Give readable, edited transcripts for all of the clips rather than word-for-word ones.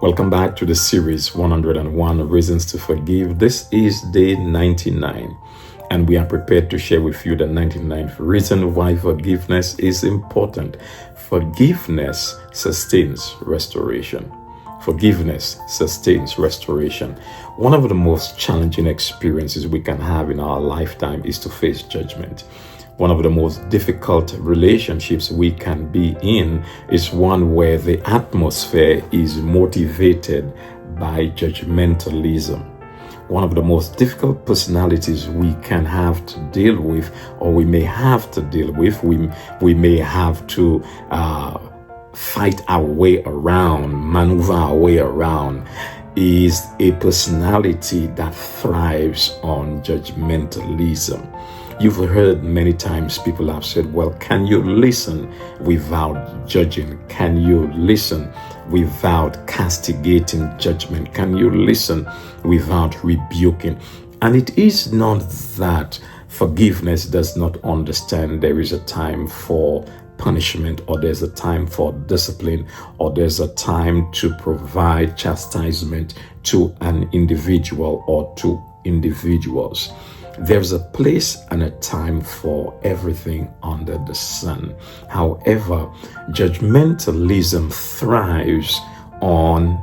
Welcome back to the series 101 Reasons to Forgive. This is day 99, and we are prepared to share with you the 99th reason why forgiveness is important. Forgiveness sustains restoration. Forgiveness sustains restoration. One of the most challenging experiences we can have in our lifetime is to face judgment. One of the most difficult relationships we can be in is one where the atmosphere is motivated by judgmentalism. One of the most difficult personalities we can have to deal with, or we may have to deal with, we may have to fight our way around, maneuver our way around, is a personality that thrives on judgmentalism. You've heard many times people have said, well, can you listen without judging? Can you listen without castigating judgment? Can you listen without rebuking? And it is not that forgiveness does not understand there is a time for punishment, or there's a time for discipline, or there's a time to provide chastisement to an individual or to individuals. There's a place and a time for everything under the sun. However, judgmentalism thrives on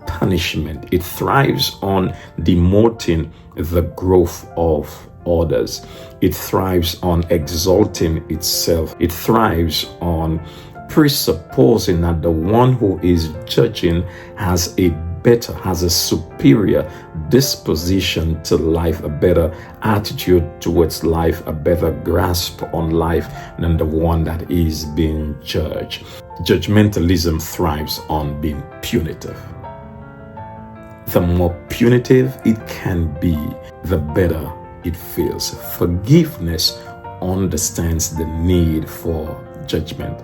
punishment. It thrives on demoting the growth of others. It thrives on exalting itself. It thrives on presupposing that the one who is judging has a superior disposition to life, a better attitude towards life, a better grasp on life than the one that is being judged. Judgmentalism thrives on being punitive. The more punitive it can be, the better it feels. Forgiveness understands the need for judgment.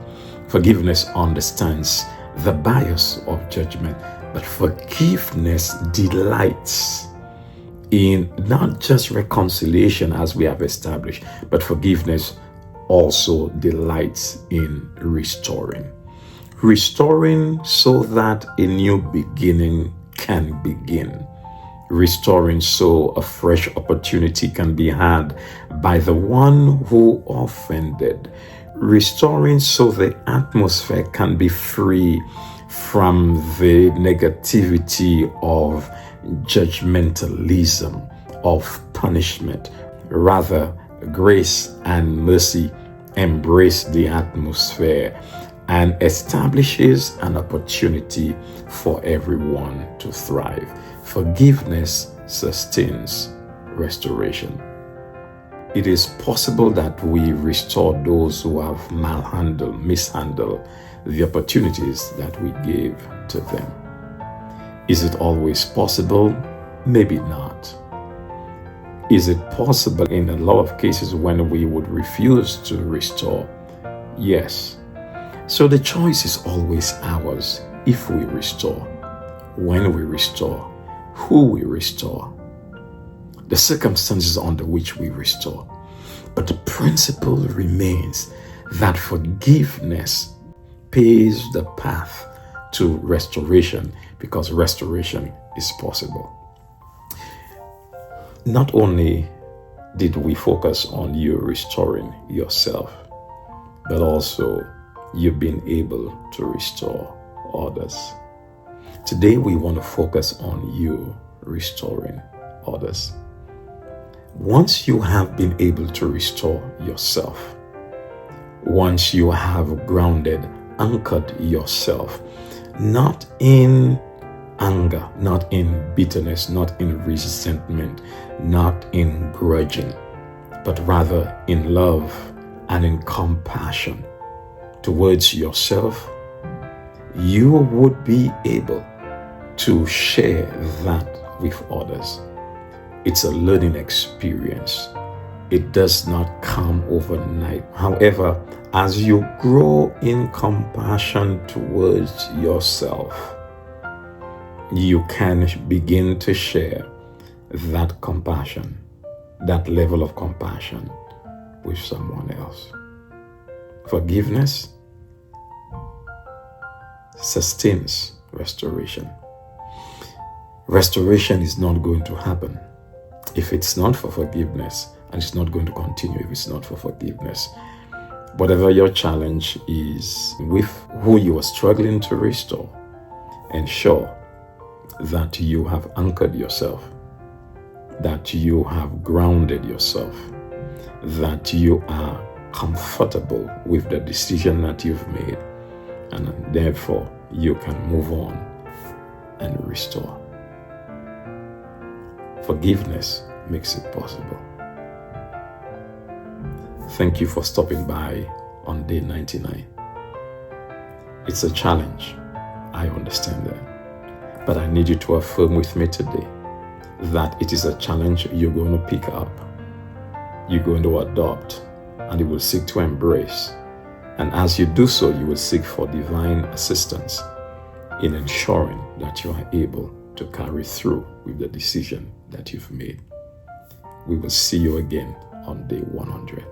Forgiveness understands the bias of judgment. But forgiveness delights in not just reconciliation, as we have established, but forgiveness also delights in restoring. Restoring so that a new beginning can begin. Restoring so a fresh opportunity can be had by the one who offended. Restoring so the atmosphere can be free from the negativity of judgmentalism, of punishment. Rather, grace and mercy embrace the atmosphere and establishes an opportunity for everyone to thrive. Forgiveness sustains restoration. It is possible that we restore those who have mishandled the opportunities that we gave to them. Is it always possible? Maybe not. Is it possible in a lot of cases when we would refuse to restore? Yes. So the choice is always ours. If we restore, when we restore, who we restore, the circumstances under which we restore. But the principle remains that forgiveness paves the path to restoration, because restoration is possible. Not only did we focus on you restoring yourself, but also you've been able to restore others. Today we want to focus on you restoring others. Once you have been able to restore yourself, once you have anchored yourself, not in anger, not in bitterness, not in resentment, not in grudging, but rather in love and in compassion towards yourself, you would be able to share that with others. It's a learning experience. It does not come overnight. However, as you grow in compassion towards yourself, you can begin to share that compassion, that level of compassion with someone else. Forgiveness sustains restoration. Restoration is not going to happen if it's not for forgiveness, and it's not going to continue if it's not for forgiveness. Whatever your challenge is with who you are struggling to restore, ensure that you have anchored yourself, that you have grounded yourself, that you are comfortable with the decision that you've made, and therefore you can move on and restore. Forgiveness makes it possible. Thank you for stopping by on day 99. It's a challenge, I understand that, but I need you to affirm with me today that it is a challenge you're going to pick up, you're going to adopt, and you will seek to embrace. And as you do so, you will seek for divine assistance in ensuring that you are able to carry through with the decision that you've made. We will see you again on day 100.